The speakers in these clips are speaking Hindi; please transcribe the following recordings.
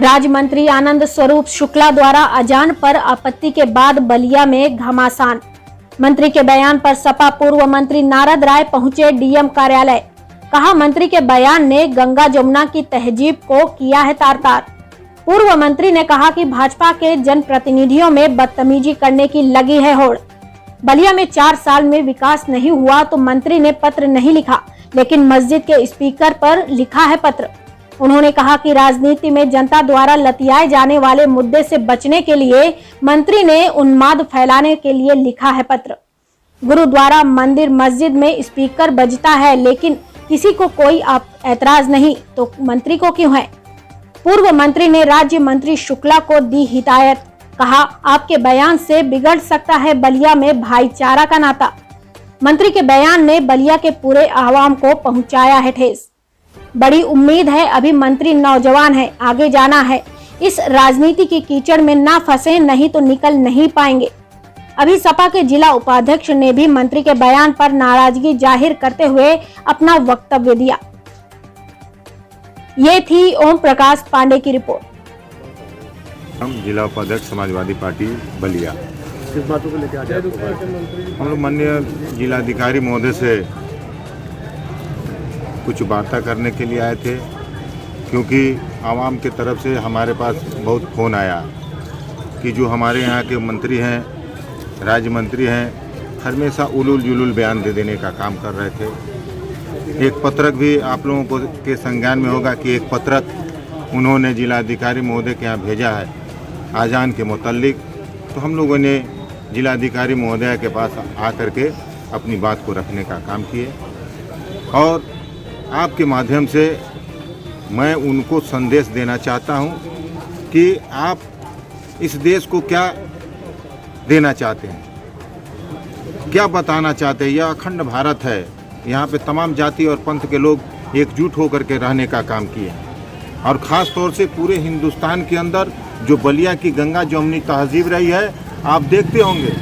राज्य मंत्री आनंद स्वरूप शुक्ला द्वारा अजान पर आपत्ति के बाद बलिया में घमासान। मंत्री के बयान पर सपा पूर्व मंत्री नारद राय पहुंचे डीएम कार्यालय। कहा, मंत्री के बयान ने गंगा जमुना की तहजीब को किया है तार-तार। पूर्व मंत्री ने कहा कि भाजपा के जनप्रतिनिधियों में बदतमीजी करने की लगी है होड़। बलिया में 4 साल में विकास नहीं हुआ तो मंत्री ने पत्र नहीं लिखा, लेकिन मस्जिद के स्पीकर पर लिखा है पत्र। उन्होंने कहा कि राजनीति में जनता द्वारा लतियाए जाने वाले मुद्दे से बचने के लिए मंत्री ने उन्माद फैलाने के लिए लिखा है पत्र। गुरुद्वारा, मंदिर, मस्जिद में स्पीकर बजता है, लेकिन किसी को कोई ऐतराज नहीं, तो मंत्री को क्यों है? पूर्व मंत्री ने राज्य मंत्री शुक्ला को दी हिदायत। कहा, आपके बयान से बिगड़ सकता है बलिया में भाईचारा का नाता। मंत्री के बयान ने बलिया के पूरे आवाम को पहुंचाया है ठेस। बड़ी उम्मीद है, अभी मंत्री नौजवान है, आगे जाना है। इस राजनीति की कीचड़ में ना फंसे, नहीं तो निकल नहीं पाएंगे। अभी सपा के जिला उपाध्यक्ष ने भी मंत्री के बयान पर नाराजगी जाहिर करते हुए अपना वक्तव्य दिया। ये थी ओम प्रकाश पांडे की रिपोर्ट। हम जिला उपाध्यक्ष समाजवादी पार्टी बलिया। किस बातों को लेकर आए हैं? हम लोग माननीय जिलाधिकारी महोदय से कुछ वार्ता करने के लिए आए थे, क्योंकि आवाम के तरफ से हमारे पास बहुत फ़ोन आया कि जो हमारे यहाँ के मंत्री हैं, राज्य मंत्री हैं, हमेशा उलूल जुलूल बयान दे देने का काम कर रहे थे। एक पत्रक भी आप लोगों को के संज्ञान में होगा कि एक पत्रक उन्होंने जिलाधिकारी महोदय के यहाँ भेजा है आजान के मुतालिक। तो हम लोगों ने जिलाधिकारी महोदय के पास आकर के अपनी बात को रखने का काम किए और आपके माध्यम से मैं उनको संदेश देना चाहता हूं कि आप इस देश को क्या देना चाहते हैं, क्या बताना चाहते हैं। यह अखंड भारत है, यहाँ पे तमाम जाति और पंथ के लोग एकजुट होकर के रहने का काम किए और ख़ास तौर से पूरे हिंदुस्तान के अंदर जो बलिया की गंगा जमुनी तहजीब रही है, आप देखते होंगे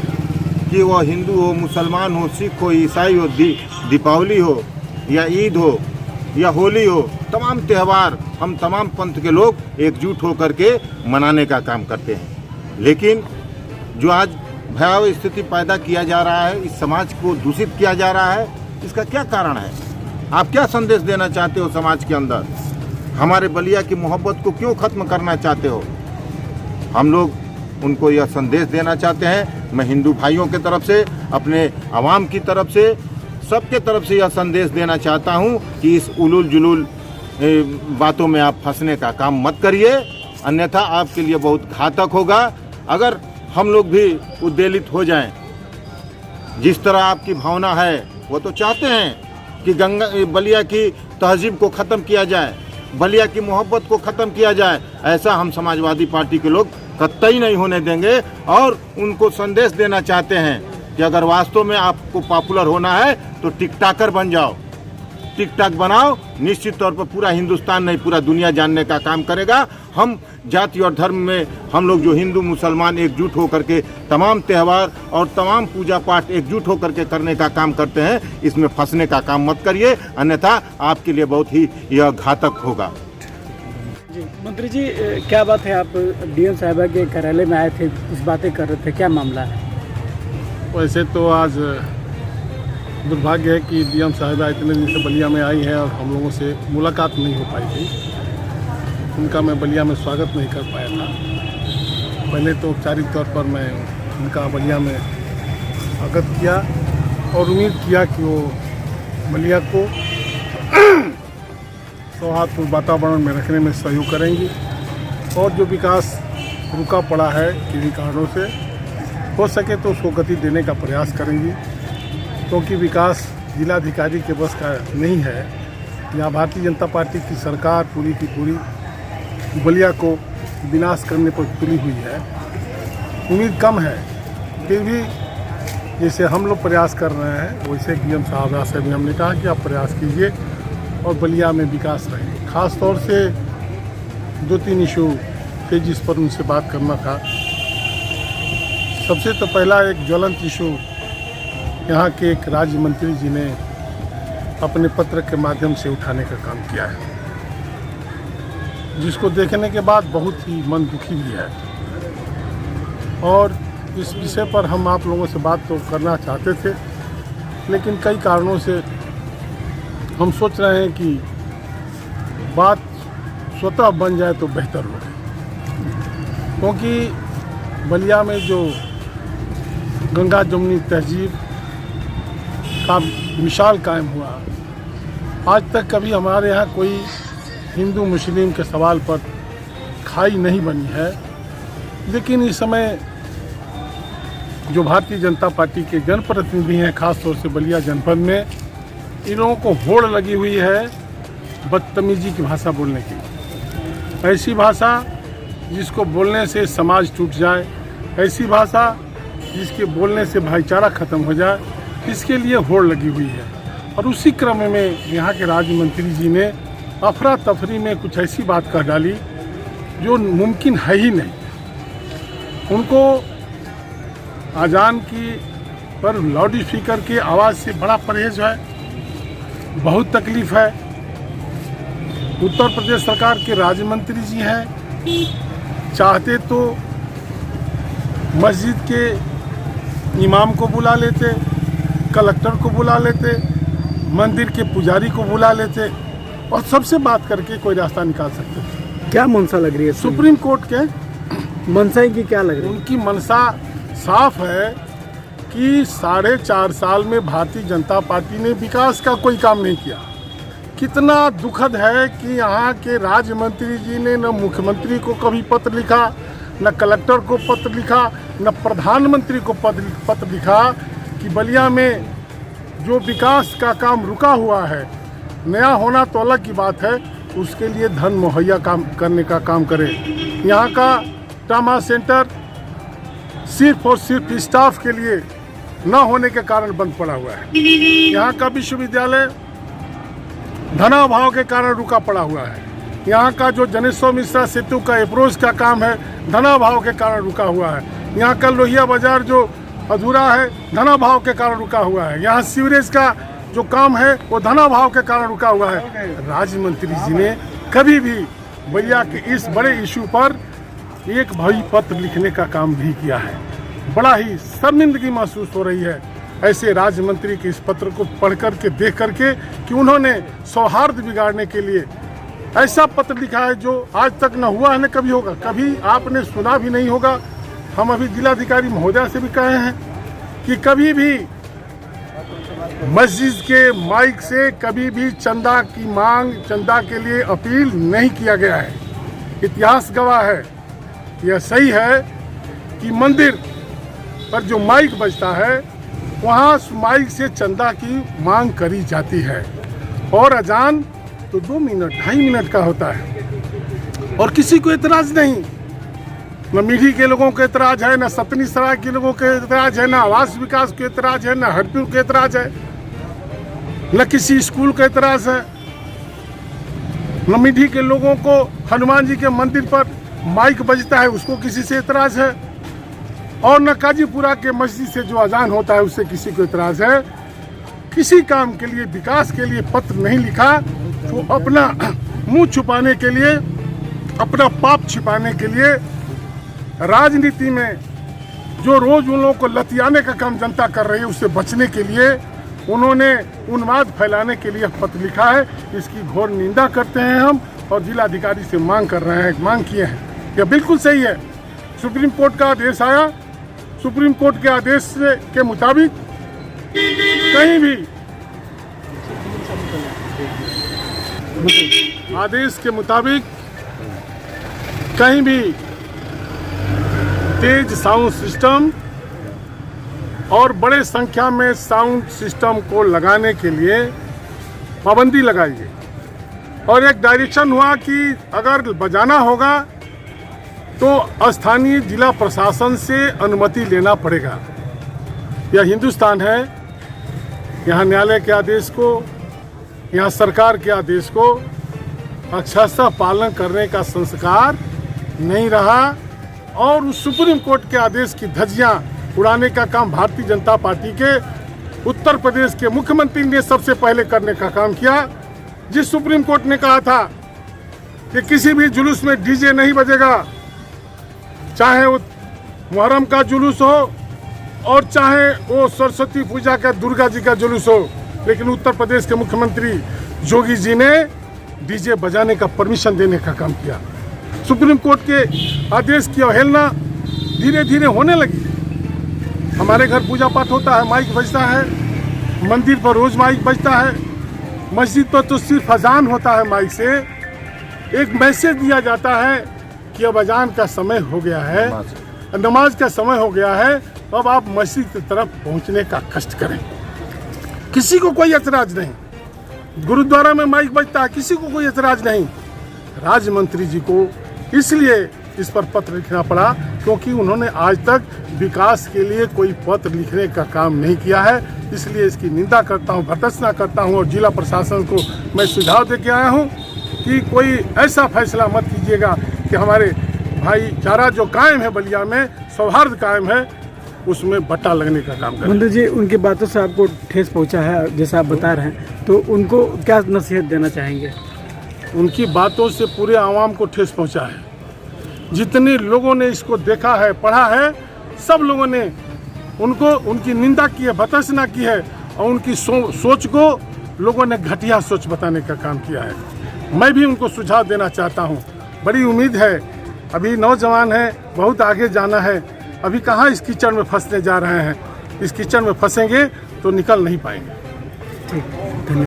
कि वह हिंदू हो, मुसलमान हो, सिख हो, ईसाई हो, दीपावली हो या ईद हो या होली हो, तमाम त्यौहार हम तमाम पंथ के लोग एकजुट होकर के मनाने का काम करते हैं। लेकिन जो आज भयावह स्थिति पैदा किया जा रहा है, इस समाज को दूषित किया जा रहा है, इसका क्या कारण है? आप क्या संदेश देना चाहते हो समाज के अंदर? हमारे बलिया की मोहब्बत को क्यों ख़त्म करना चाहते हो? हम लोग उनको यह संदेश देना चाहते हैं। मैं हिंदू भाइयों के तरफ से, अपने आवाम की तरफ से, सबके तरफ से यह संदेश देना चाहता हूं कि इस उलूल जुलूल बातों में आप फंसने का काम मत करिए, अन्यथा आपके लिए बहुत घातक होगा। अगर हम लोग भी उद्वेलित हो जाएं, जिस तरह आपकी भावना है, वो तो चाहते हैं कि बलिया की तहजीब को ख़त्म किया जाए, बलिया की मोहब्बत को ख़त्म किया जाए। ऐसा हम समाजवादी पार्टी के लोग कतई नहीं होने देंगे और उनको संदेश देना चाहते हैं कि अगर वास्तव में आपको पॉपुलर होना है तो टिकटॉकर बन जाओ, टिकटॉक बनाओ। निश्चित तौर पर पूरा हिंदुस्तान नहीं, पूरा दुनिया जानने का काम करेगा। हम जाति और धर्म में हम लोग जो हिंदू मुसलमान एकजुट होकर के तमाम त्यौहार और तमाम पूजा पाठ एकजुट होकर के करने का काम करते हैं, इसमें फंसने का काम मत करिए, अन्यथा आपके लिए बहुत ही यह घातक होगा। जी मंत्री जी, क्या बात है, आप डीएम साहिबा के कार्यालय में आए थे, कुछ बातें कर रहे थे, क्या मामला है? वैसे तो आज दुर्भाग्य है कि डीएम साहिबा इतने दिन से बलिया में आई है और हम लोगों से मुलाकात नहीं हो पाई थी। उनका मैं बलिया में स्वागत नहीं कर पाया था। पहले तो औपचारिक तौर पर मैं उनका बलिया में स्वागत किया और उम्मीद किया कि वो बलिया को सौहार्दपूर्ण वातावरण में रखने में सहयोग करेंगी और जो विकास रुका पड़ा है किन्हीं कारणों से, हो सके तो उसको गति देने का प्रयास करेंगी, क्योंकि विकास जिलाधिकारी के बस का नहीं है। यहाँ भारतीय जनता पार्टी की सरकार पूरी की पूरी बलिया को विनाश करने पर तुली हुई है। उम्मीद कम है, फिर भी जैसे हम लोग प्रयास कर रहे हैं वैसे डीएम साहब से भी हमने कहा कि आप प्रयास कीजिए और बलिया में विकास रहे। ख़ास तौर से 2-3 इशू थे जिस पर उनसे बात करना था। सबसे तो पहला एक ज्वलंत इशू यहाँ के एक राज्य मंत्री जी ने अपने पत्र के माध्यम से उठाने का काम किया है। जिसको देखने के बाद बहुत ही मन दुखी भी है। और इस विषय पर हम आप लोगों से बात तो करना चाहते थे, लेकिन कई कारणों से हम सोच रहे हैं कि बात स्वतः बन जाए तो बेहतर हो, क्योंकि बलिया में जो गंगा जमुनी तहजीब का मिसाल कायम हुआ, आज तक कभी हमारे यहाँ कोई हिंदू मुस्लिम के सवाल पर खाई नहीं बनी है। लेकिन इस समय जो भारतीय जनता पार्टी के जनप्रतिनिधि हैं, खास तौर से बलिया जनपद में, इन लोगों को होड़ लगी हुई है बदतमीजी की भाषा बोलने की। ऐसी भाषा जिसको बोलने से समाज टूट जाए, ऐसी भाषा जिसके बोलने से भाईचारा खत्म हो जाए, इसके लिए होड़ लगी हुई है। और उसी क्रम में यहाँ के राज्य मंत्री जी ने अफरा तफरी में कुछ ऐसी बात कह डाली जो मुमकिन है ही नहीं। उनको अजान की पर लाउड स्पीकर की आवाज़ से बड़ा परहेज है, बहुत तकलीफ़ है। उत्तर प्रदेश सरकार के राज्य मंत्री जी हैं, चाहते तो मस्जिद के इमाम को बुला लेते, कलेक्टर को बुला लेते, मंदिर के पुजारी को बुला लेते और सबसे बात करके कोई रास्ता निकाल सकते थे। क्या मंशा लग रही है? सुप्रीम कोर्ट के मंशा की क्या लग रही है? उनकी मंशा साफ है कि 4.5 साल में भारतीय जनता पार्टी ने विकास का कोई काम नहीं किया। कितना दुखद है कि यहाँ के राज्य मंत्री जी ने न मुख्यमंत्री को कभी पत्र लिखा, न कलेक्टर को पत्र लिखा, न प्रधानमंत्री को पत्र लिखा कि बलिया में जो विकास का काम रुका हुआ है, नया होना तो अलग की बात है, उसके लिए धन मुहैया करने का काम करें। यहाँ का ट्रामा सेंटर सिर्फ और सिर्फ स्टाफ के लिए न होने के कारण बंद पड़ा हुआ है। यहाँ का विश्वविद्यालय धनाभाव के कारण रुका पड़ा हुआ है। यहाँ का जो जनेश्वर मिश्रा सेतु का अप्रोच का काम है, धनाभाव के कारण रुका हुआ है। यहाँ का लोहिया बाजार जो अधूरा है, धनाभाव के कारण रुका हुआ है। यहाँ सीवरेज का जो काम है वो धनाभाव के कारण रुका हुआ है। राज्य मंत्री जी ने कभी भी बलिया के इस बड़े इशू पर एक भाई पत्र लिखने का काम नहीं किया है। बड़ा ही शर्मिंदगी महसूस हो रही है ऐसे राज्य मंत्री के इस पत्र को पढ़ करके, देख करके, कि उन्होंने सौहार्द बिगाड़ने के लिए ऐसा पत्र लिखा है जो आज तक न हुआ है न कभी होगा, कभी आपने सुना भी नहीं होगा। हम अभी जिलाधिकारी महोदया से भी कहे हैं कि कभी भी मस्जिद के माइक से कभी भी चंदा की मांग, चंदा के लिए अपील नहीं किया गया है। इतिहास गवाह है। यह सही है कि मंदिर पर जो माइक बजता है वहाँ माइक से चंदा की मांग करी जाती है, और अजान तो 2 मिनट 2.5 मिनट का होता है और किसी को एतराज़ नहीं। न मीठी के लोगों को एतराज़ है, न सतनी सराय के लोगों को एतराज़ है, न आवास विकास को एतराज़ है, न हरपुर को एतराज़ है, न किसी स्कूल का एतराज़ है। न मीठी के लोगों को हनुमान जी के मंदिर पर माइक बजता है उसको किसी से एतराज़ है, और न काजीपुरा के मस्जिद से जो अजान होता है उससे किसी को एतराज़ है। किसी काम के लिए, विकास के लिए पत्र नहीं लिखा, तो अपना मुंह छुपाने के लिए, अपना पाप छिपाने के लिए, राजनीति में जो रोज उन लोगों को लतियाने का काम जनता कर रही है उससे बचने के लिए उन्होंने उन्माद फैलाने के लिए पत्र लिखा है। इसकी घोर निंदा करते हैं हम, और जिलाधिकारी से मांग कर रहे हैं, मांग किए हैं। यह बिल्कुल सही है। सुप्रीम कोर्ट का आदेश आया, सुप्रीम कोर्ट के आदेश के मुताबिक कहीं भी आदेश के मुताबिक कहीं भी तेज साउंड सिस्टम और बड़े संख्या में साउंड सिस्टम को लगाने के लिए पाबंदी लगाई गई, और एक डायरेक्शन हुआ कि अगर बजाना होगा तो स्थानीय जिला प्रशासन से अनुमति लेना पड़ेगा। यह हिंदुस्तान है। यहाँ न्यायालय के आदेश को, यहाँ सरकार के आदेश को अक्षरशः पालन करने का संस्कार नहीं रहा, और उस सुप्रीम कोर्ट के आदेश की धज्जियां उड़ाने का काम भारतीय जनता पार्टी के उत्तर प्रदेश के मुख्यमंत्री ने सबसे पहले करने का काम किया। जिस सुप्रीम कोर्ट ने कहा था कि किसी भी जुलूस में डीजे नहीं बजेगा, चाहे वो मुहर्रम का जुलूस हो और चाहे वो सरस्वती पूजा का, दुर्गा जी का जुलूस हो। लेकिन उत्तर प्रदेश के मुख्यमंत्री योगी जी ने डीजे बजाने का परमिशन देने का काम किया। सुप्रीम कोर्ट के आदेश की अवहेलना धीरे धीरे होने लगी। हमारे घर पूजा पाठ होता है, माइक बजता है, मंदिर पर रोज माइक बजता है, मस्जिद पर तो सिर्फ अजान होता है। माइक से एक मैसेज दिया जाता है कि अब अजान का समय हो गया है, नमाज का समय हो गया है, अब आप मस्जिद की तरफ पहुंचने का कष्ट करें। किसी को कोई एतराज नहीं। गुरुद्वारा में माइक बजता है, किसी को कोई एतराज नहीं। राज्य मंत्री जी को इसलिए इस पर पत्र लिखना पड़ा क्योंकि उन्होंने आज तक विकास के लिए कोई पत्र लिखने का काम नहीं किया है। इसलिए इसकी निंदा करता हूँ, भर्त्सना करता हूँ और जिला प्रशासन को मैं सुझाव दे के आया हूँ कि कोई ऐसा फैसला मत कीजिएगा कि हमारे भाईचारा जो कायम है बलिया में, सौहार्द कायम है, उसमें बट्टा लगने का काम करें। मंत्री जी, उनकी बातों से आपको ठेस पहुंचा है जैसा आप बता रहे हैं, तो उनको क्या नसीहत देना चाहेंगे? उनकी बातों से पूरे आवाम को ठेस पहुंचा है। जितने लोगों ने इसको देखा है, पढ़ा है, सब लोगों ने उनकी निंदा की है, भर्त्सना की है और उनकी सोच को लोगों ने घटिया सोच बताने का काम किया है। मैं भी उनको सुझाव देना चाहता हूँ। बड़ी उम्मीद है, अभी नौजवान है, बहुत आगे जाना है। अभी कहाँ इस कीचड़ में फंसने जा रहे हैं। इस कीचड़ में फंसेंगे तो निकल नहीं पाएंगे। ठीक।